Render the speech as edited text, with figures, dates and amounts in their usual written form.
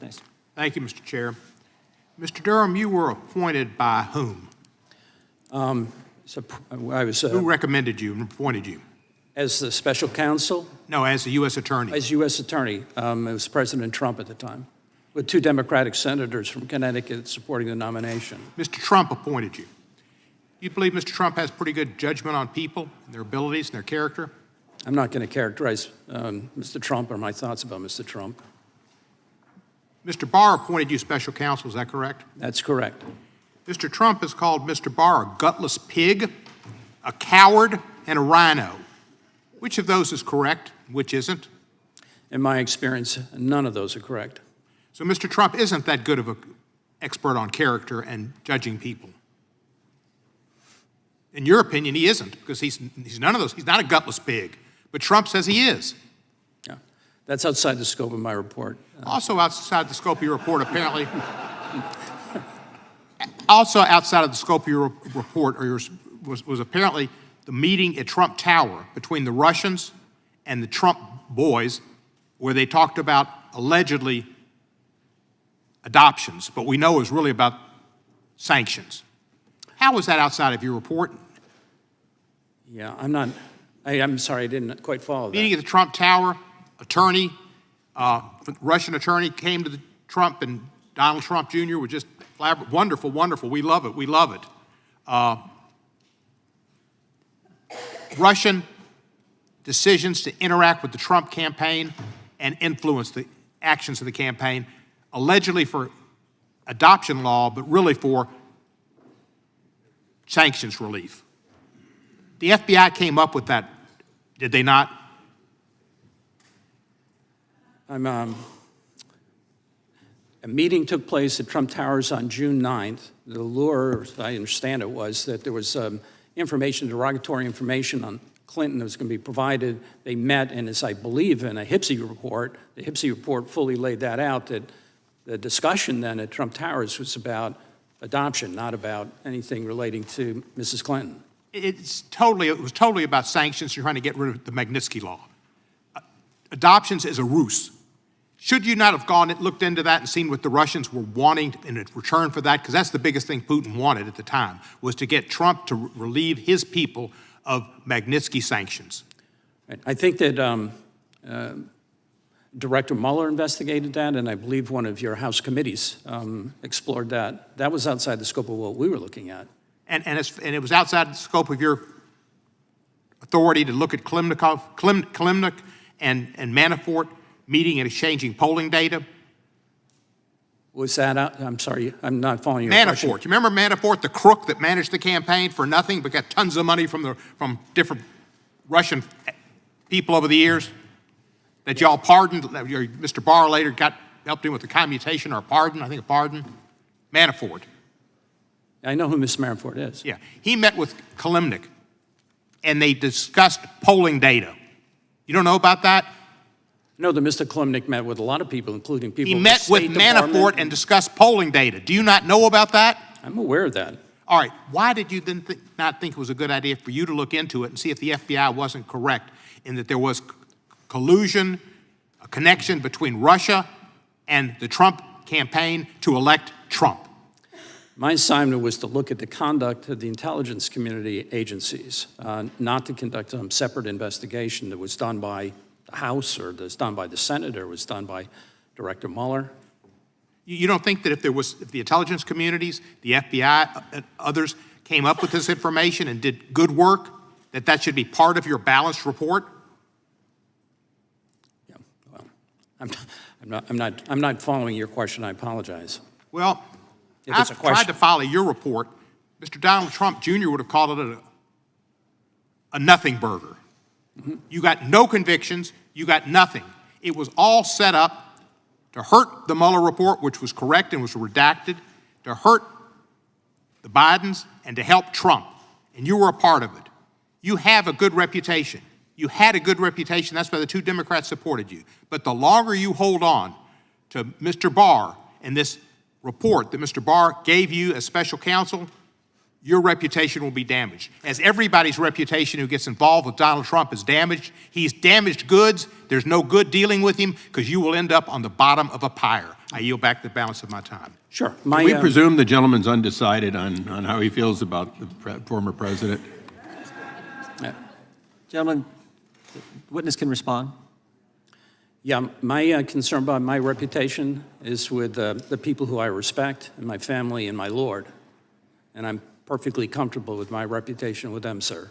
Thanks. Thank you, Mr. Chair. Mr. Durham, you were appointed by whom? Who recommended you and appointed you? As the special counsel? No, as the U.S. Attorney. As U.S. Attorney. It was President Trump at the time, with 2 Democratic senators from Connecticut supporting the nomination. Mr. Trump appointed you. You believe Mr. Trump has pretty good judgment on people, and their abilities, and their character? I'm not going to characterize Mr. Trump or my thoughts about Mr. Trump. Mr. Barr appointed you special counsel, is that correct? That's correct. Mr. Trump has called Mr. Barr a gutless pig, a coward, and a rhino. Which of those is correct, which isn't? In my experience, none of those are correct. So Mr. Trump isn't that good of an expert on character and judging people. In your opinion, he isn't, because he's none of those. He's not a gutless pig, but Trump says he is. Yeah, that's outside the scope of my report. Also outside the scope of your report, apparently. Also outside of the scope of your report was apparently the meeting at Trump Tower between the Russians and the Trump boys, where they talked about allegedly adoptions, but we know it was really about sanctions. How was that outside of your report? Yeah, I'm sorry, I didn't quite follow that. Meeting at the Trump Tower, Russian attorney came to Trump, and Donald Trump Jr. was just wonderful, wonderful. We love it. We love it. Russian decisions to interact with the Trump campaign and influence the actions of the campaign, allegedly for adoption law, but really for sanctions relief. The FBI came up with that, did they not? A meeting took place at Trump Towers on June 9th. The lure, as I understand it, was that there was information, derogatory information on Clinton that was going to be provided. They met, and as I believe in a HPSI report, the HPSI report fully laid that out, that the discussion then at Trump Towers was about adoption, not about anything relating to Mrs. Clinton. It was totally about sanctions. You're trying to get rid of the Magnitsky Law. Adoptions is a ruse. Should you not have looked into that and seen what the Russians were wanting in return for that? Because that's the biggest thing Putin wanted at the time, was to get Trump to relieve his people of Magnitsky sanctions. I think that Director Mueller investigated that, and I believe one of your House committees explored that. That was outside the scope of what we were looking at. And it was outside the scope of your authority to look at Klimnik and Manafort meeting and exchanging polling data? Was that out? I'm sorry, I'm not following your question. Manafort. You remember Manafort, the crook that managed the campaign for nothing but got tons of money from different Russian people over the years that y'all pardoned? Mr. Barr later helped him with the commutation or a pardon, I think a pardon. Manafort. I know who Ms. Manafort is. Yeah. He met with Klimnik, and they discussed polling data. You don't know about that? No, that Mr. Klimnik met with a lot of people, including people. He met with Manafort and discussed polling data. Do you not know about that? I'm aware of that. All right. Why did you then not think it was a good idea for you to look into it and see if the FBI wasn't correct in that there was collusion, a connection between Russia and the Trump campaign to elect Trump? My assignment was to look at the conduct of the intelligence community agencies, not to conduct some separate investigation that was done by the House or that's done by the Senate or was done by Director Mueller. You don't think that if the intelligence communities, the FBI, and others came up with this information and did good work, that should be part of your balanced report? Yeah, well, I'm not following your question. I apologize. Well, I've tried to follow your report. Mr. Donald Trump Jr. would have called it a nothing burger. Mm-hmm. You got no convictions. You got nothing. It was all set up to hurt the Mueller report, which was correct and was redacted, to hurt the Bidens, and to help Trump. And you were a part of it. You have a good reputation. You had a good reputation. That's why the 2 Democrats supported you. But the longer you hold on to Mr. Barr and this report that Mr. Barr gave you as special counsel, your reputation will be damaged. As everybody's reputation who gets involved with Donald Trump is damaged, he's damaged goods. There's no good dealing with him because you will end up on the bottom of a pyre. I yield back the balance of my time. Sure. Can we presume the gentleman's undecided on how he feels about the former president? Gentlemen, the witness can respond. Yeah, my concern about my reputation is with the people who I respect, and my family and my Lord. And I'm perfectly comfortable with my reputation with them, sir.